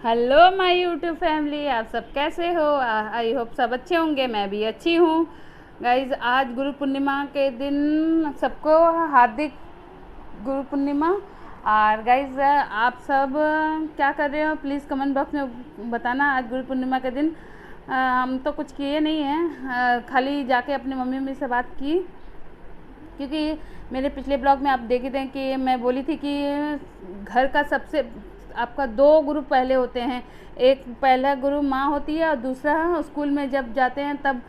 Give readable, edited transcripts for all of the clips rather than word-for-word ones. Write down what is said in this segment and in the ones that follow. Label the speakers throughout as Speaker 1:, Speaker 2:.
Speaker 1: Hello my YouTube family, आप सब कैसे हो? आई होप सब अच्छे होंगे। मैं भी अच्छी हूँ। गाइज, आज गुरु पूर्णिमा के दिन सबको हार्दिक गुरु पूर्णिमा। और गाइज, आप सब क्या कर रहे हो प्लीज़ कमेंट बॉक्स में बताना। आज गुरु पूर्णिमा के दिन हम तो कुछ किए नहीं हैं, खाली जाके अपनी मम्मी मम्मी से बात की, क्योंकि मेरे पिछले ब्लॉग में आप देखे थे कि मैं बोली थी कि घर का सबसे आपका दो गुरु पहले होते हैं। एक पहला गुरु माँ होती है और दूसरा स्कूल में जब जाते हैं तब।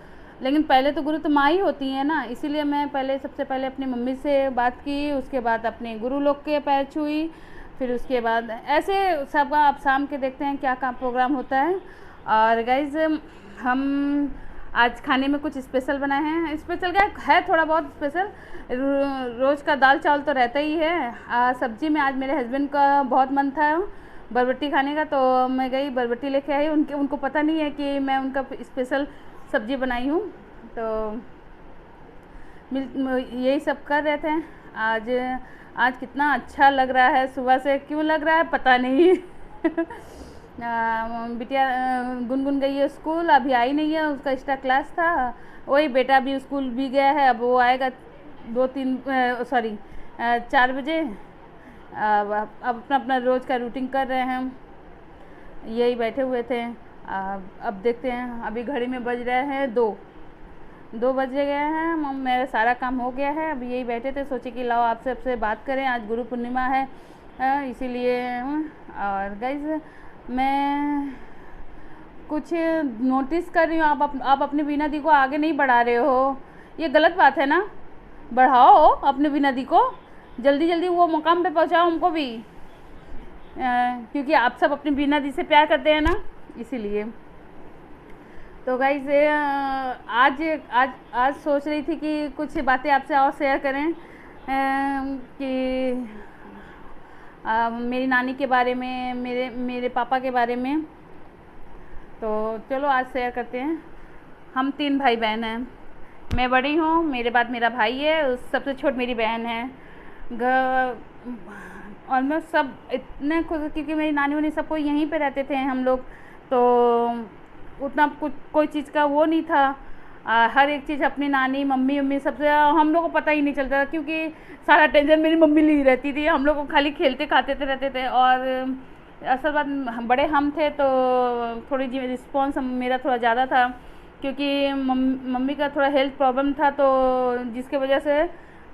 Speaker 1: लेकिन पहले तो गुरु तो माँ ही होती है ना, इसीलिए मैं पहले सबसे पहले अपनी मम्मी से बात की, उसके बाद अपने गुरु लोग के पैर छुई, फिर उसके बाद ऐसे सबका आप शाम के देखते हैं क्या प्रोग्राम होता है। और गाइज, हम आज खाने में कुछ स्पेशल बनाए हैं। स्पेशल क्या है, थोड़ा बहुत स्पेशल। रोज़ का दाल चावल तो रहता ही है। सब्जी में आज मेरे हस्बैंड का बहुत मन था बरबट्टी खाने का, तो मैं गई बरबट्टी लेके आई। उनको पता नहीं है कि मैं उनका स्पेशल सब्जी बनाई हूँ। तो यही सब कर रहे थे। आज आज कितना अच्छा लग रहा है, सुबह से क्यों लग रहा है पता नहीं। बिटिया गुनगुन गई है स्कूल, अभी आई नहीं है, उसका एक्स्ट्रा क्लास था। वही बेटा भी स्कूल भी गया है, अब वो आएगा 4 बजे। अब अपना अपना रोज़ का रूटीन कर रहे हैं, हम यही बैठे हुए थे। अब देखते हैं, अभी घड़ी में बज रहे हैं 2 बज गए हैं। मेरा सारा काम हो गया है, अब यही बैठे थे, सोचे कि लाओ आपसे सबसे बात करें। आज गुरु पूर्णिमा है, इसीलिए। और गाइज, मैं कुछ नोटिस कर रही हूँ, आप अपनी बीना दी को आगे नहीं बढ़ा रहे हो। ये गलत बात है ना। बढ़ाओ अपने बीना दी को, जल्दी जल्दी वो मुकाम पे पहुँचाओ हमको भी, क्योंकि आप सब अपनी बीना दी से प्यार करते हैं ना, इसीलिए। तो गाइज, आज आज आज सोच रही थी कि कुछ बातें आपसे और शेयर करें, कि मेरी नानी के बारे में, मेरे मेरे पापा के बारे में। तो चलो आज शेयर करते हैं। हम 3 भाई बहन हैं। मैं बड़ी हूँ, मेरे बाद मेरा भाई है, उस सबसे छोटी मेरी बहन है। और मैं सब इतने खुश, क्योंकि मेरी नानी वानी सबको यहीं पे रहते थे हम लोग, तो उतना कुछ कोई चीज़ का वो नहीं था। हर एक चीज़ अपनी नानी मम्मी मम्मी सबसे हम लोग को पता ही नहीं चलता था, क्योंकि सारा टेंशन मेरी मम्मी ली रहती थी। हम लोग को खाली खेलते खाते थे रहते थे। और असल बात, बड़े हम थे तो थोड़ी जी रिस्पॉन्स मेरा थोड़ा ज़्यादा था, क्योंकि मम्मी का थोड़ा हेल्थ प्रॉब्लम था, तो जिसके वजह से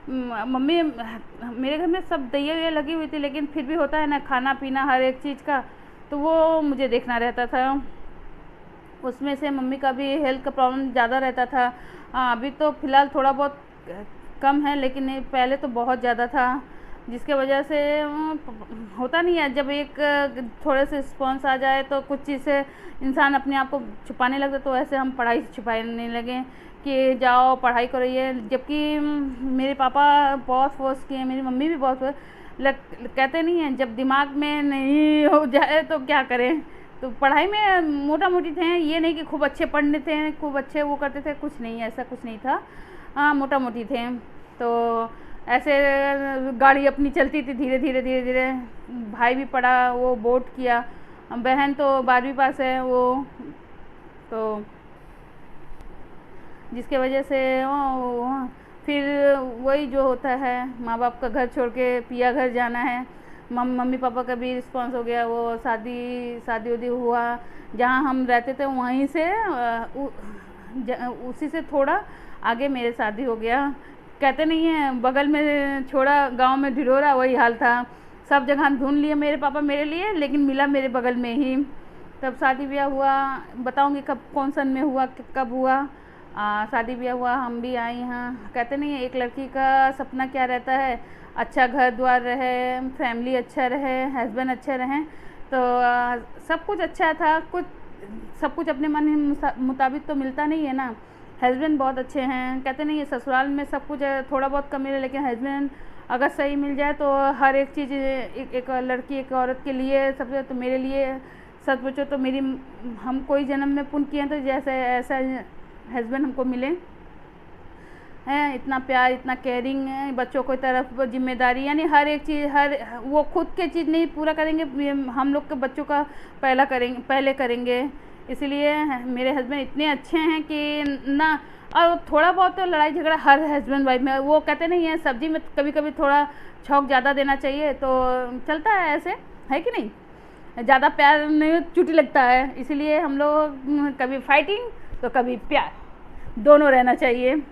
Speaker 1: मम्मी, मेरे घर में सब दैया लगी हुई थी, लेकिन फिर भी होता है ना, खाना पीना हर एक चीज़ का, तो वो मुझे देखना रहता था। उसमें से मम्मी का भी हेल्थ का प्रॉब्लम ज़्यादा रहता था। अभी तो फ़िलहाल थोड़ा बहुत कम है, लेकिन पहले तो बहुत ज़्यादा था, जिसके वजह से होता नहीं है, जब एक थोड़े से रिस्पॉन्स आ जाए तो कुछ चीज़ से इंसान अपने आप को छुपाने लगता। तो ऐसे हम पढ़ाई से छुपाने लगे कि जाओ पढ़ाई करो ये, जबकि मेरे पापा बहुत फोर्स किए, मेरी मम्मी भी बहुत कहते नहीं हैं, जब दिमाग में नहीं हो जाए तो क्या करें। तो पढ़ाई में मोटा मोटी थे, ये नहीं कि खूब अच्छे पढ़ने थे, खूब अच्छे वो करते थे, कुछ नहीं, ऐसा कुछ नहीं था। हाँ, मोटा मोटी थे। तो ऐसे गाड़ी अपनी चलती थी, धीरे धीरे धीरे धीरे। भाई भी पढ़ा, वो बोर्ड किया। बहन तो 12वीं पास है वो, तो जिसके वजह से फिर वही जो होता है, माँ बाप का घर छोड़ के पिया घर जाना है। मम्मी पापा का भी रिस्पॉन्स हो गया, वो शादी उदी हुआ। जहाँ हम रहते थे वहीं से उसी से थोड़ा आगे मेरे शादी हो गया। कहते नहीं हैं, बगल में छोड़ा गांव में ढिढोरा, वही हाल था। सब जगह ढूंढ लिए मेरे पापा मेरे लिए, लेकिन मिला मेरे बगल में ही। तब शादी ब्याह हुआ, बताऊंगी कब कौन सन में हुआ, कब हुआ। शादी ब्याह हुआ, हम भी आए यहाँ। कहते नहीं है, एक लड़की का सपना क्या रहता है, अच्छा घर द्वार रहे, फैमिली अच्छा रहे, हस्बैंड अच्छे रहें। तो सब कुछ अच्छा था, सब कुछ अपने मन मुताबिक तो मिलता नहीं है ना। हस्बैंड बहुत अच्छे हैं, कहते नहीं है ससुराल में सब कुछ थोड़ा बहुत कम मिले, लेकिन हस्बैंड अगर सही मिल जाए तो हर एक चीज़, एक लड़की एक औरत के लिए सबसे, तो मेरे लिए सच पूछो तो हम कोई जन्म में पुण्य किए हैं, तो जैसे ऐसा हस्बैंड हमको मिले। है, इतना प्यार, इतना केयरिंग है, बच्चों को तरफ जिम्मेदारी, यानी हर एक चीज़, हर वो खुद के चीज़ नहीं पूरा करेंगे, हम लोग के बच्चों का पहले करेंगे। इसलिए मेरे हस्बैंड इतने अच्छे हैं कि ना, और थोड़ा बहुत तो लड़ाई झगड़ा हर हस्बैंड वाइफ में, वो कहते नहीं है सब्जी में कभी कभी थोड़ा छौंक ज़्यादा देना चाहिए, तो चलता है ऐसे, है कि नहीं, ज़्यादा प्यार नहीं चुटी लगता है। इसीलिए हम लोग कभी फाइटिंग तो कभी प्यार, दोनों रहना चाहिए।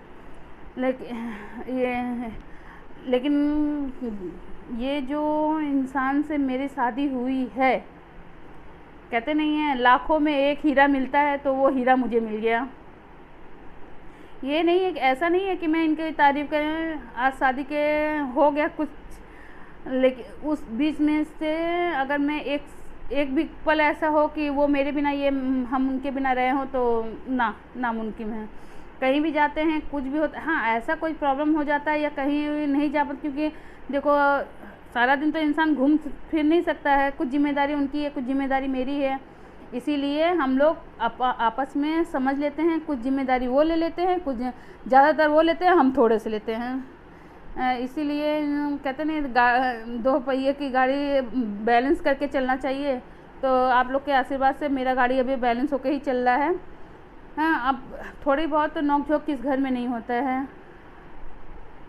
Speaker 1: लेकिन ये जो इंसान से मेरी शादी हुई है, कहते नहीं है लाखों में एक हीरा मिलता है, तो वो हीरा मुझे मिल गया। ये नहीं है, ऐसा नहीं है कि मैं इनकी तारीफ़ करें, आज शादी के हो गया कुछ, लेकिन उस बीच में से अगर मैं एक भी पल ऐसा हो कि वो मेरे बिना, ये हम उनके बिना रहे हों, तो नामुमकिन है। कहीं भी जाते हैं कुछ भी होता है, हाँ ऐसा कोई प्रॉब्लम हो जाता है या कहीं नहीं जा पाते, क्योंकि देखो सारा दिन तो इंसान घूम फिर नहीं सकता है, कुछ जिम्मेदारी उनकी है, कुछ जिम्मेदारी मेरी है। इसीलिए हम लोग आपस में समझ लेते हैं, कुछ जिम्मेदारी वो ले लेते हैं, कुछ ज़्यादातर वो लेते हैं, हम थोड़े से लेते हैं। इसीलिए कहते नहीं, दो पहिए की गाड़ी बैलेंस करके चलना चाहिए। तो आप लोग के आशीर्वाद से मेरा गाड़ी अभी बैलेंस होके ही चल रहा है। हाँ, अब थोड़ी बहुत तो नोक झोंक किस घर में नहीं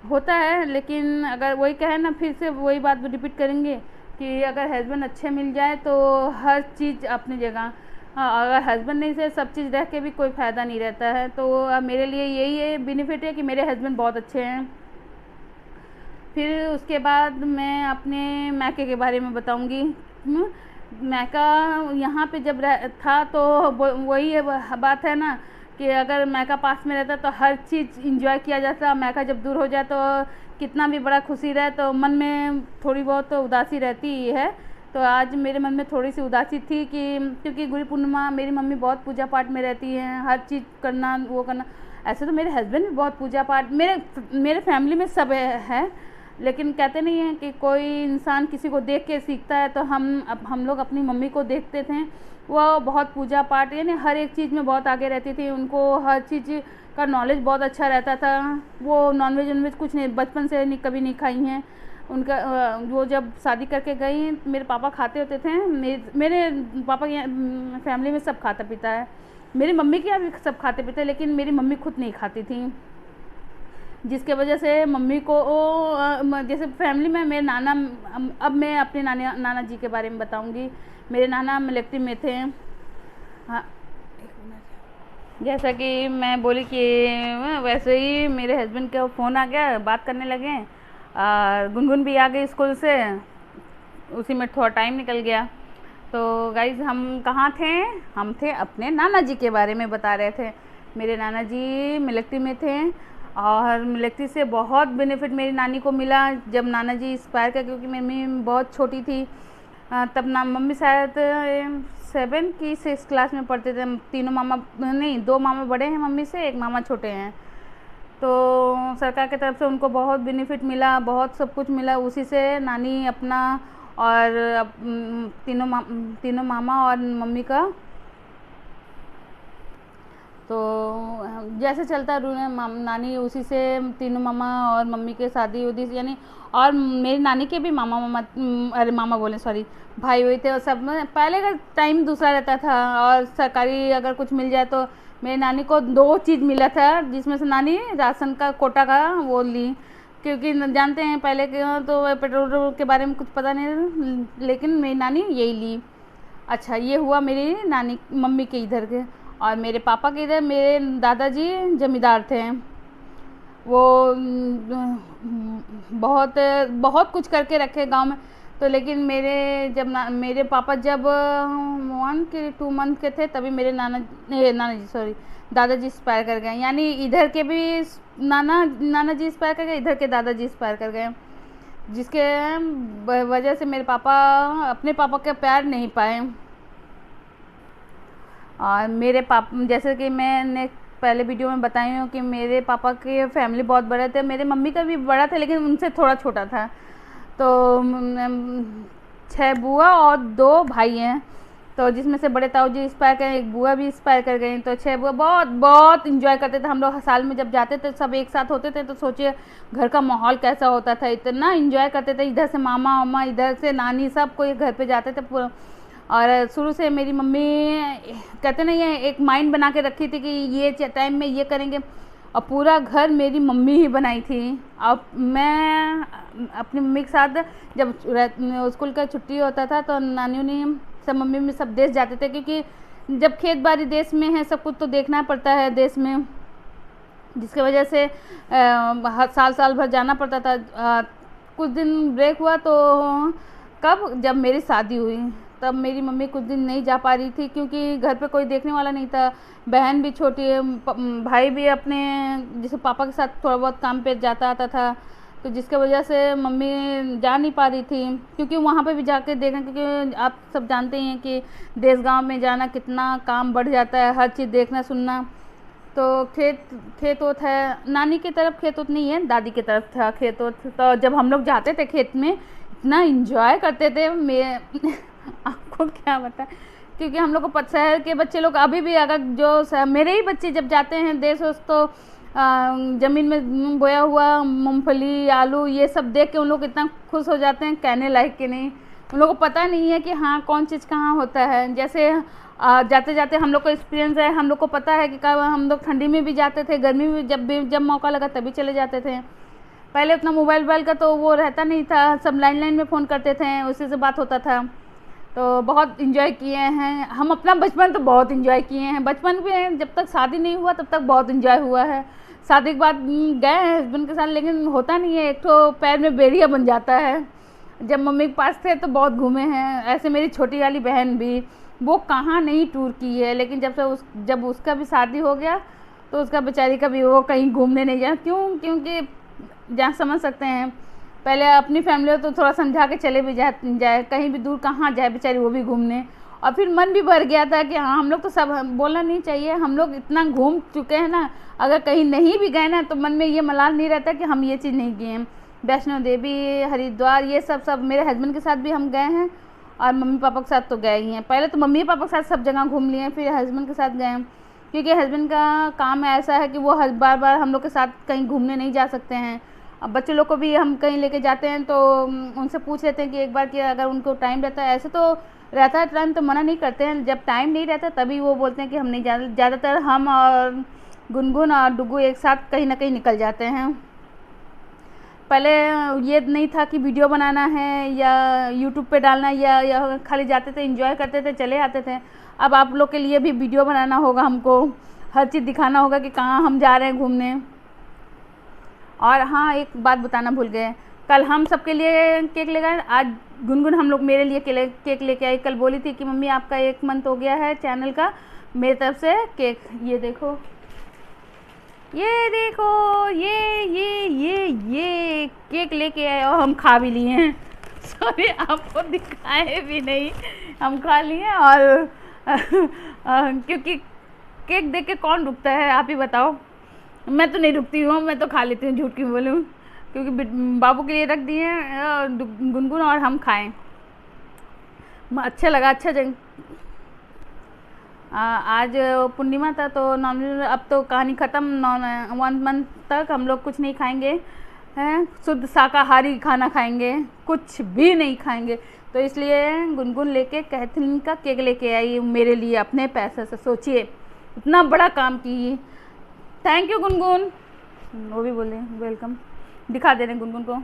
Speaker 1: होता है, लेकिन अगर वही कहे ना, फिर से वही बात रिपीट करेंगे कि अगर हस्बैंड अच्छे मिल जाए तो हर चीज़ अपनी जगह, हाँ अगर हस्बैंड नहीं से सब चीज़ रह के भी कोई फ़ायदा नहीं रहता है। तो मेरे लिए यही बेनिफिट है कि मेरे हस्बैंड बहुत अच्छे हैं। फिर उसके बाद मैं अपने मैके के बारे में बताऊंगी। मैका यहाँ पे जब था तो वही बात है ना कि अगर मैका पास में रहता तो हर चीज़ इंजॉय किया जाता। मैका जब दूर हो जाए तो कितना भी बड़ा खुशी रहे तो मन में थोड़ी बहुत तो उदासी रहती ही है। तो आज मेरे मन में थोड़ी सी उदासी थी कि क्योंकि गुरु पूर्णिमा मेरी मम्मी बहुत पूजा पाठ में रहती हैं, हर चीज़ करना वो करना। ऐसे तो मेरे हस्बैंड भी बहुत पूजा पाठ, मेरे फैमिली में सब है, लेकिन कहते नहीं हैं कि कोई इंसान किसी को देख के सीखता है। तो हम लोग अपनी मम्मी को देखते थे, वो बहुत पूजा पाठ यानी हर एक चीज़ में बहुत आगे रहती थी, उनको हर चीज़ का नॉलेज बहुत अच्छा रहता था। वो नॉनवेज कुछ नहीं, बचपन से कभी नहीं खाई हैं। उनका वो जब शादी करके गई, मेरे पापा खाते होते थे, मेरे पापा की फैमिली में सब खाता पीता है, मेरी मम्मी के यहाँ भी सब खाते पीते, लेकिन मेरी मम्मी खुद नहीं खाती थी, जिसके वजह से मम्मी को जैसे फैमिली में मेरे नाना, अब मैं अपने नाना जी के बारे में बताऊंगी। मेरे नाना मिलिट्री में थे। हाँ, जैसा कि मैं बोली कि वैसे ही मेरे हस्बैंड का फ़ोन आ गया, बात करने लगे और गुनगुन भी आ गई स्कूल से, उसी में थोड़ा टाइम निकल गया। तो गाइज़ हम कहाँ थे, हम थे अपने नाना जी के बारे में बता रहे थे। मेरे नाना जी मिलिट्री में थे और मिलिट्री से बहुत बेनिफिट मेरी नानी को मिला जब नाना जी एक्सपायर कर, क्योंकि मेरी मम्मी बहुत छोटी थी तब ना, मम्मी शायद 7 की 6 क्लास में पढ़ते थे। तीनों मामा नहीं, 2 मामा बड़े हैं मम्मी से, एक मामा छोटे हैं। तो सरकार की तरफ से उनको बहुत बेनिफिट मिला, बहुत सब कुछ मिला, उसी से नानी अपना और तीनों मामा और मम्मी का तो जैसे चलता नानी उसी से तीनों मामा और मम्मी के शादी उदी यानी, और मेरी नानी के भी मामा बोले सॉरी भाई हुए थे, और सब में पहले का टाइम दूसरा रहता था। और सरकारी अगर कुछ मिल जाए तो मेरी नानी को 2 चीज़ मिला था, जिसमें से नानी राशन का कोटा का वो ली, क्योंकि जानते हैं पहले के तो पेट्रोल के बारे में कुछ पता नहीं, लेकिन मेरी नानी यही ली। अच्छा, ये हुआ मेरी नानी मम्मी के इधर के। और मेरे पापा के इधर मेरे दादाजी जमींदार थे, वो बहुत कुछ करके रखे गांव में। तो लेकिन मेरे पापा जब 1 के 2 मंथ के थे तभी मेरे दादाजी एक्सपायर कर गए। यानी इधर के भी नाना जी एक्सपायर कर गए, इधर के दादाजी एक्सपायर कर गए, जिसके वजह से मेरे पापा अपने पापा का प्यार नहीं पाए। और मेरे पापा, जैसे कि मैंने पहले वीडियो में बताई हूँ कि मेरे पापा के फैमिली बहुत बड़े थे, मेरे मम्मी का भी बड़ा था लेकिन उनसे थोड़ा छोटा था। तो 6 बुआ और 2 भाई हैं। तो जिसमें से बड़े ताऊ जी एक्सपायर कर गए, एक बुआ भी एक्सपायर कर गई, तो 6 बुआ बहुत बहुत इंजॉय करते थे हम लोग। साल में जब जाते थे सब एक साथ होते थे, तो सोचिए घर का माहौल कैसा होता था, इतना इंजॉय करते थे। इधर से मामा मामा, इधर से नानी, सब कोई घर पे जाते थे पूरा। और शुरू से मेरी मम्मी कहते नहीं है, एक माइंड बना के रखी थी कि ये टाइम में ये करेंगे, और पूरा घर मेरी मम्मी ही बनाई थी। अब मैं अपनी मम्मी के साथ जब स्कूल का छुट्टी होता था तो नानियों ने सब मम्मी में सब देश जाते थे, क्योंकि जब खेत बाड़ी देश में है सब कुछ तो देखना पड़ता है देश में, जिसकी वजह से हर साल भर जाना पड़ता था। कुछ दिन ब्रेक हुआ तो कब, जब मेरी शादी हुई तब मेरी मम्मी कुछ दिन नहीं जा पा रही थी, क्योंकि घर पे कोई देखने वाला नहीं था। बहन भी छोटी है, भाई भी अपने जैसे पापा के साथ थोड़ा बहुत काम पे जाता आता था, तो जिसके वजह से मम्मी जा नहीं पा रही थी। क्योंकि वहाँ पे भी जाके देखना, क्योंकि आप सब जानते ही हैं कि देश गांव में जाना कितना काम बढ़ जाता है, हर चीज़ देखना सुनना। तो खेत ओत है, नानी की तरफ खेत ओत नहीं है, दादी की तरफ था खेत ओत। तो जब हम लोग जाते थे खेत में इतना इंजॉय करते थे, मैं आपको क्या बताएं, क्योंकि हम लोग को शहर के बच्चे लोग अभी भी, अगर जो मेरे ही बच्चे जब जाते हैं देश वोश, तो ज़मीन में बोया हुआ मूंगफली आलू ये सब देख के उन लोग इतना खुश हो जाते हैं, कहने लायक कि नहीं। उन लोगों को पता नहीं है कि हाँ कौन चीज़ कहाँ होता है। जैसे जाते जाते हम लोग को एक्सपीरियंस है, हम लोग को पता है कि कब हम लोग ठंडी में भी जाते थे, गर्मी में जब मौका लगा तभी चले जाते थे। पहले उतना मोबाइल का तो वो रहता नहीं था, सब लाइन में फ़ोन करते थे, उसी से बात होता था। तो बहुत इन्जॉय किए हैं हम अपना बचपन, तो बहुत इन्जॉय किए हैं बचपन में। जब तक शादी नहीं हुआ तब तक बहुत इन्जॉय हुआ है। शादी के बाद गए हैं हस्बैंड के साथ, लेकिन होता नहीं है, एक तो पैर में बेड़िया बन जाता है। जब मम्मी के पास थे तो बहुत घूमे हैं। ऐसे मेरी छोटी वाली बहन भी, वो कहाँ नहीं टूर की है, लेकिन जब उसका भी शादी हो गया तो उसका बेचारी का भी वो कहीं घूमने नहीं गया। क्योंकि जहाँ समझ सकते हैं, पहले अपनी फैमिली हो तो थोड़ा समझा के चले भी जाए कहीं भी दूर, कहाँ जाए बेचारी वो भी घूमने। और फिर मन भी भर गया था कि हाँ हम लोग तो सब, बोलना नहीं चाहिए, हम लोग इतना घूम चुके हैं ना, अगर कहीं नहीं भी गए ना तो मन में ये मलाल नहीं रहता कि हम ये चीज़ नहीं किए हैं। वैष्णो देवी, हरिद्वार, ये सब मेरे हस्बैंड के साथ भी हम गए हैं, और मम्मी पापा के साथ तो गए ही हैं। पहले तो मम्मी पापा के साथ सब जगह घूम लिए हैं, फिर हस्बैंड के साथ गए हैं, क्योंकि हस्बैंड का काम ऐसा है कि वो बार बार हम लोग के साथ कहीं घूमने नहीं जा सकते हैं। अब बच्चे लोग को भी हम कहीं लेके जाते हैं तो उनसे पूछ लेते हैं कि एक बार कि अगर उनको टाइम रहता है, ऐसे तो रहता है टाइम तो मना नहीं करते हैं, जब टाइम नहीं रहता तभी वो बोलते हैं कि हम नहीं जा। ज़्यादातर हम और गुनगुन और डुगू एक साथ कहीं ना कहीं निकल जाते हैं। पहले ये नहीं था कि वीडियो बनाना है या यूट्यूब पे डालना, या खाली जाते थे एंजॉय करते थे चले आते थे। अब आप लोग के लिए भी वीडियो बनाना होगा, हमको हर चीज़ दिखाना होगा कि कहाँ हम जा रहे हैं घूमने। और हाँ, एक बात बताना भूल गए, कल हम सबके लिए केक ले गए, आज गुनगुन हम लोग मेरे लिए केक लेके आई। कल बोली थी कि मम्मी आपका 1 मंथ हो गया है चैनल का, मेरी तरफ से केक, ये देखो ये केक लेके आए और हम खा भी लिए हैं। सॉरी आपको दिखाए भी नहीं, हम खा लिए। और क्योंकि केक देख के कौन रुकता है, आप ही बताओ। मैं तो नहीं रुकती हूँ, मैं तो खा लेती हूँ, झूठ क्यों बोलूँ, क्योंकि बाबू के लिए रख दिए गुनगुन और हम खाएं। अच्छा लगा, अच्छा जगह। आज पूर्णिमा था तो नॉनवेज, अब तो कहानी ख़त्म। 1 मंथ तक हम लोग कुछ नहीं खाएंगे हैं, शुद्ध शाकाहारी खाना खाएंगे, कुछ भी नहीं खाएंगे। तो इसलिए गुनगुन लेके कैथरीन का केक लेके आई मेरे लिए अपने पैसे से। सोचिए इतना बड़ा काम की। थैंक यू गुनगुन, वो भी बोले वेलकम। दिखा दे रहे गुनगुन को।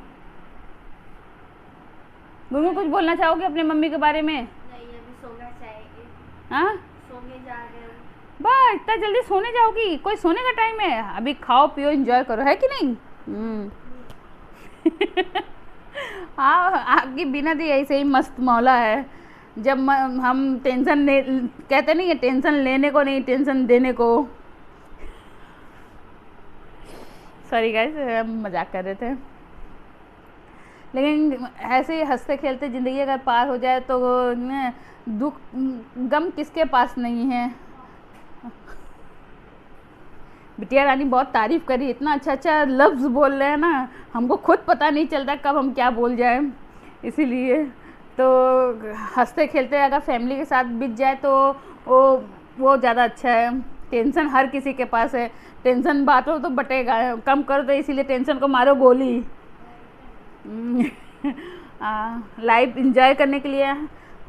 Speaker 1: गुनगुन कुछ बोलना चाहोगे अपने मम्मी के बारे में?
Speaker 2: नहीं, अभी सोना चाहिए।
Speaker 1: हाँ,
Speaker 2: सोने जा रहे हैं।
Speaker 1: बस इतना जल्दी सोने जाओगी? कोई सोने का टाइम है? अभी खाओ पियो एंजॉय करो, है कि नहीं? हाँ, आपकी बिना दी ऐसे ही मस्त मौला है। जब हम टेंशन कहते नहीं है, टेंशन लेने को नहीं, टेंशन देने को। सॉरी गाइस, हम मजाक कर रहे थे। लेकिन ऐसे ही हंसते खेलते ज़िंदगी अगर पार हो जाए तो दुख गम किसके पास नहीं है। बिटिया रानी बहुत तारीफ़ करी, इतना अच्छा लफ्ज़ बोल रहे हैं ना, हमको खुद पता नहीं चलता कब हम क्या बोल जाए, इसीलिए तो हंसते खेलते अगर फैमिली के साथ बीत जाए तो वो वो ज़्यादा अच्छा है। टेंशन हर किसी के पास है, टेंशन बांटो तो बटेगा, कम करो तो इसीलिए टेंशन को मारो गोली। लाइफ इंजॉय करने के लिए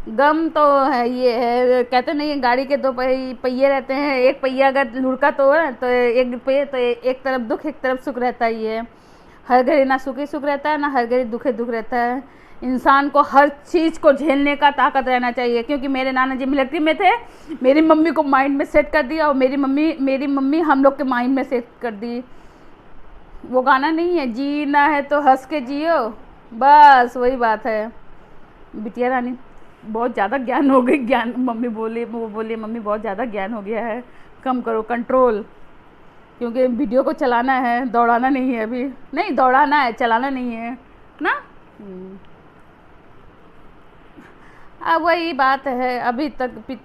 Speaker 1: गम तो है, ये है कहते नहीं है गाड़ी के दो पहिए रहते हैं, एक पहिया अगर लुढ़का तो है तो एक पहिए तो एक तरफ दुख एक तरफ सुख रहता ही है। हर घड़ी ना सुखी सुख रहता है ना हर घड़ी दुखे दुख रहता है। इंसान को हर चीज़ को झेलने का ताकत रहना चाहिए, क्योंकि मेरे नाना जी मिलिट्री में थे, मेरी मम्मी को माइंड में सेट कर दिया और मेरी मम्मी हम लोग के माइंड में सेट कर दी। वो गाना नहीं है, जीना है तो हंस के जियो, बस वही बात है। बिटिया रानी बहुत ज़्यादा ज्ञान हो गई, ज्ञान मम्मी बोली, वो बोली मम्मी बहुत ज़्यादा ज्ञान हो गया है, कम करो कंट्रोल, क्योंकि वीडियो को चलाना है, दौड़ाना नहीं है। अभी नहीं दौड़ाना है, चलाना नहीं है ना। अब वही बात है, अभी तक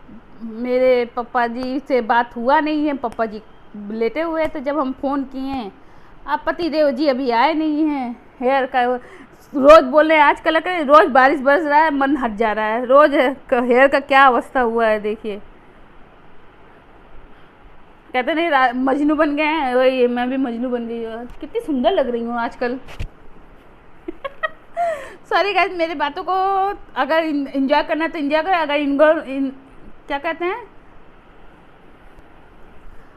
Speaker 1: मेरे पापा जी से बात हुआ नहीं है, पापा जी लेटे हुए थे जब हम फ़ोन किए। अब पतिदेव जी अभी आए नहीं हैं। हेयर का रोज़ बोल रहे हैं आजकल रोज़ बारिश बरस रहा है, मन हट जा रहा है, रोज़ हेयर का क्या अवस्था हुआ है देखिए। कहते नहीं मजनू बन गए हैं, वही मैं भी मजनू बन गई हूँ। कितनी सुंदर लग रही हूँ आजकल। सॉरी गाइस, मेरे बातों को अगर इंजॉय करना है तो इंजॉय करें, अगर क्या कहते हैं,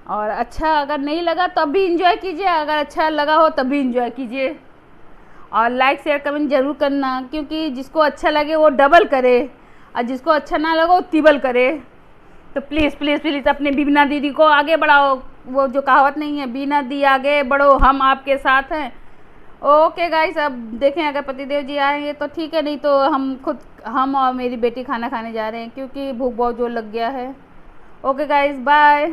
Speaker 1: और अच्छा अगर नहीं लगा तब भी इंजॉय कीजिए, अगर अच्छा लगा हो तब भी इंजॉय कीजिए। और लाइक शेयर कमेंट ज़रूर करना, क्योंकि जिसको अच्छा लगे वो डबल करे और जिसको अच्छा ना लगे वो तिबल करे। तो प्लीज़ प्लीज़ प्लीज़ अपने बीना दीदी को आगे बढ़ाओ। वो जो कहावत नहीं है, बीना दी आगे बढ़ो, हम आपके साथ हैं। ओके गाइस, अब देखें अगर पतिदेव जी आएंगे तो ठीक है, नहीं तो हम और मेरी बेटी खाना खाने जा रहे हैं, क्योंकि भूख बहुत जोर लग गया है। ओके गाइस, बाय,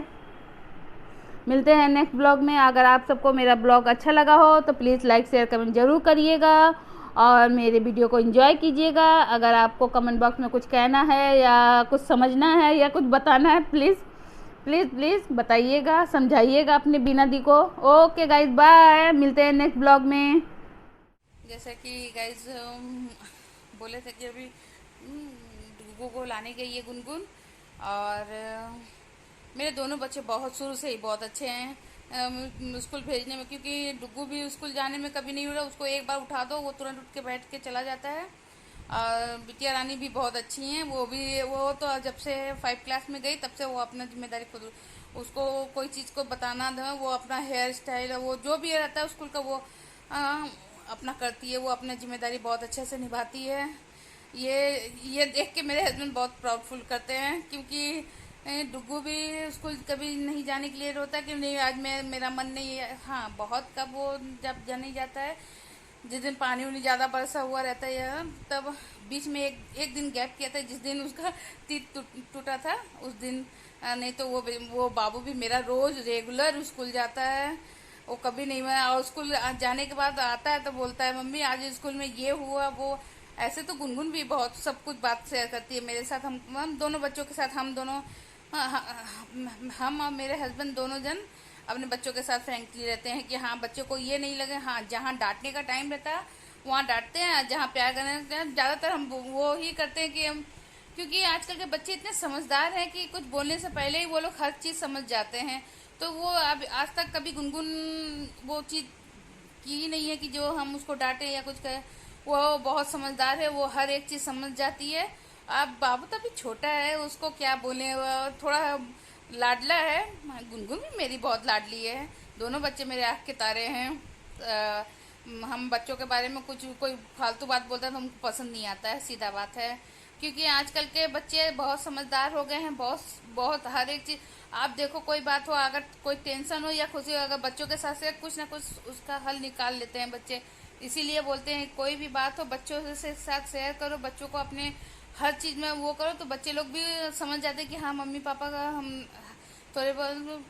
Speaker 1: मिलते हैं नेक्स्ट ब्लॉग में। अगर आप सबको मेरा ब्लॉग अच्छा लगा हो तो प्लीज़ लाइक शेयर कमेंट ज़रूर करिएगा और मेरे वीडियो को एंजॉय कीजिएगा। अगर आपको कमेंट बॉक्स में कुछ कहना है या कुछ समझना है या कुछ बताना है, प्लीज़ प्लीज़ प्लीज़ बताइएगा, समझाइएगा अपने बीना दी को। ओके गाइज, बाय, मिलते हैं नेक्स्ट ब्लॉग में। जैसा कि गाइज बोले थे कि अभी डुगू को लाने गई है गुनगुन, और मेरे दोनों बच्चे बहुत शुरू से ही बहुत अच्छे हैं स्कूल भेजने में, क्योंकि डुगू भी स्कूल जाने में कभी नहीं हो रहा, उसको एक बार उठा दो वो तुरंत उठ के बैठ के चला जाता है। और बिटिया रानी भी बहुत अच्छी हैं, वो तो जब से 5 क्लास में गई तब से वो अपना जिम्मेदारी खुद, उसको कोई चीज़ को बताना दो, वो अपना हेयर स्टाइल वो जो भी रहता है स्कूल का वो अपना करती है, वो अपना जिम्मेदारी बहुत अच्छे से निभाती है। ये देख के मेरे हस्बैंड बहुत प्राउड फील करते हैं, क्योंकि डुगू भी स्कूल कभी नहीं जाने के लिए रोता कि नहीं आज मेरा मन नहीं है। हाँ, बहुत कब वो जब नहीं जाता है, जिस दिन पानी उनी ज़्यादा बरसा हुआ रहता है, तब बीच में एक दिन गैप किया था, जिस दिन उसका तीत टूटा था उस दिन। नहीं तो वो बाबू भी मेरा रोज़ रेगुलर स्कूल जाता है, वो कभी नहीं। मैं और स्कूल जाने के बाद आता है तो बोलता है मम्मी आज स्कूल में ये हुआ वो। ऐसे तो गुनगुन भी बहुत सब कुछ बात शेयर करती है मेरे साथ। हम दोनों बच्चों के साथ हम दोनों हम और मेरे हस्बैंड दोनों जन अपने बच्चों के साथ फ्रेंकली रहते हैं कि हाँ बच्चों को ये नहीं लगे। हाँ, जहाँ डांटने का टाइम रहता है वहाँ डांटते हैं, जहाँ प्यार करने ज़्यादातर हम वो ही करते हैं कि हम, क्योंकि आजकल के बच्चे इतने समझदार हैं कि कुछ बोलने से पहले ही वो लोग हर चीज़ समझ जाते हैं। तो वो अब आज तक कभी गुनगुन वो चीज़ की नहीं है कि जो हम उसको डांटे या कुछ कहे। वो बहुत समझदार है, वो हर एक चीज़ समझ जाती है। अब बाबू तो अभी छोटा है, उसको क्या बोले, थोड़ा लाडला है। गुनगुन भी मेरी बहुत लाडली है, दोनों बच्चे मेरे आँख के तारे हैं। हम बच्चों के बारे में कोई फालतू बात बोलता है तो हमको पसंद नहीं आता है, सीधा बात है। क्योंकि आजकल के बच्चे बहुत समझदार हो गए हैं, बहुत हर एक चीज़ आप देखो, कोई बात हो, अगर कोई टेंशन हो या खुशी हो, अगर बच्चों के साथ से कुछ ना कुछ उसका हल निकाल लेते हैं बच्चे। इसीलिए बोलते हैं कोई भी बात हो बच्चों से साथ शेयर करो, बच्चों को अपने हर चीज़ में वो करो, तो बच्चे लोग भी समझ जाते हैं कि हाँ मम्मी पापा का हम थोड़े बहुत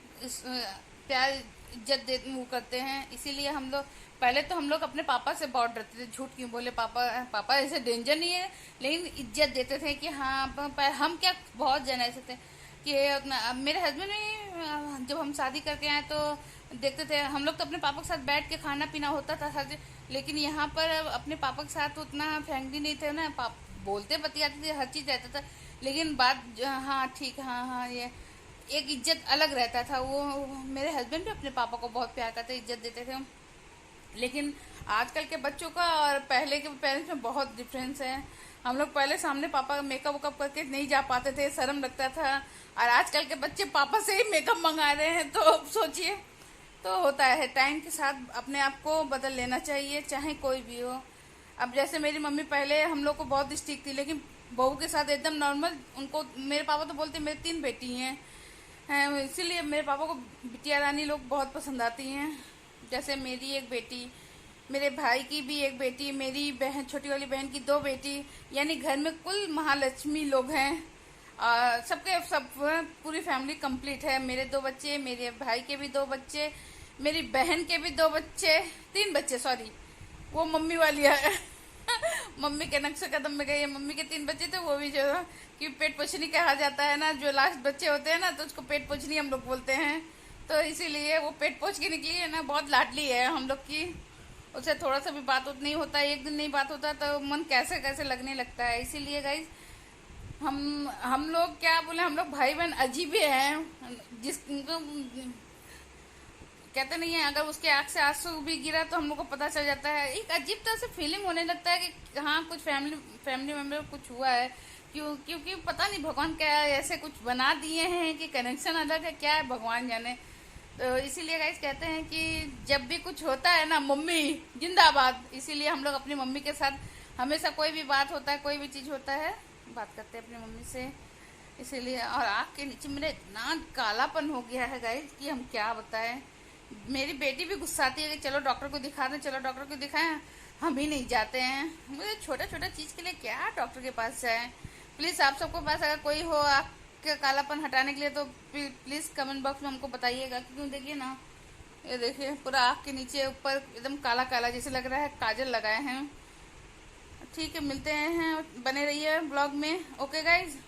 Speaker 1: प्यार इज्जत दे वो करते हैं। इसीलिए हम लोग पहले तो हम लोग अपने पापा से बहुत डरते थे, झूठ क्यों बोले, पापा ऐसे डेंजर नहीं है, लेकिन इज्जत देते थे कि हाँ हम क्या बहुत जन ऐसे थे कि अब मेरे हस्बैंड भी जब हम शादी करके आए तो देखते थे हम लोग तो अपने पापा के साथ बैठ के खाना पीना होता था हर, लेकिन यहाँ पर अपने पापा के साथ उतना फ्रेंकली नहीं थे ना। बोलते बतियाते थे, हर चीज रहता था, लेकिन बात हाँ ठीक, हाँ हाँ, ये एक इज्जत अलग रहता था। वो मेरे हस्बैंड भी अपने पापा को बहुत प्यार करते, इज्जत देते थे। लेकिन आजकल के बच्चों का और पहले के पेरेंट्स में बहुत डिफरेंस है। हम लोग पहले सामने पापा का मेकअप वेकअप करके नहीं जा पाते थे, शर्म लगता था, और आजकल के बच्चे पापा से ही मेकअप मंगा रहे हैं, तो सोचिए। तो होता है, टाइम के साथ अपने आप को बदल लेना चाहिए, चाहे कोई भी हो। अब जैसे मेरी मम्मी पहले हम लोग को बहुत स्ट्रिक्ट थी, लेकिन बहू के साथ एकदम नॉर्मल। उनको मेरे पापा तो बोलते मेरी 3 बेटी हैं, इसीलिए मेरे पापा को बिटिया रानी लोग बहुत पसंद आती हैं। जैसे मेरी एक बेटी, मेरे भाई की भी एक बेटी, मेरी बहन, छोटी वाली बहन की 2 बेटी, यानी घर में कुल महालक्ष्मी लोग हैं। सबके सब पूरी फैमिली कंप्लीट है। मेरे 2 बच्चे, मेरे भाई के भी 2 बच्चे, मेरी बहन के भी 2 बच्चे, 3 बच्चे सॉरी, वो मम्मी वाली है। मम्मी के नक्शे कदम में गई है। मम्मी के 3 बच्चे थे, वो भी जो कि पेट पोछनी कहा जाता है ना, जो लास्ट बच्चे होते हैं ना, तो उसको पेट पोछनी हम लोग बोलते हैं। तो इसीलिए वो पेट पोछ के निकली है ना, बहुत लाडली है हम लोग की। उससे थोड़ा सा भी बात नहीं होता, एक दिन नहीं बात होता तो मन कैसे कैसे लगने लगता है। इसीलिए गाइज हम लोग क्या बोले, हम लोग भाई बहन अजीब ही हैं। जिसको कहते नहीं है, अगर उसके आँख से आंसू भी गिरा तो हम लोग को पता चल जाता है। एक अजीब तरह से फीलिंग होने लगता है कि हाँ कुछ फैमिली मेम्बर कुछ हुआ है। क्योंकि पता नहीं भगवान क्या ऐसे कुछ बना दिए हैं कि कनेक्शन अलग है, क्या है भगवान जाने। तो इसीलिए गाइस कहते हैं कि जब भी कुछ होता है ना, मम्मी जिंदाबाद। इसीलिए हम लोग अपनी मम्मी के साथ हमेशा कोई भी बात होता है, कोई भी चीज़ होता है, बात करते हैं अपनी मम्मी से। इसीलिए और आँख के नीचे मेरा इतना कालापन हो गया है गाइस कि हम क्या बताएं। मेरी बेटी भी गुस्साती है कि चलो डॉक्टर को दिखा दें, चलो डॉक्टर को दिखाएं, हम ही नहीं जाते हैं। मुझे छोटा छोटा चीज़ के लिए क्या डॉक्टर के पास जाएं। प्लीज़ आप सबके पास अगर कोई हो आपका कालापन हटाने के लिए, तो प्लीज़ कमेंट बॉक्स में हमको बताइएगा। क्योंकि देखिए ना, ये देखिए पूरा आँख के नीचे ऊपर एकदम काला काला जैसे लग रहा है काजल लगाए हैं। ठीक है, मिलते हैं, बने रहिए ब्लॉग में। Okay guys.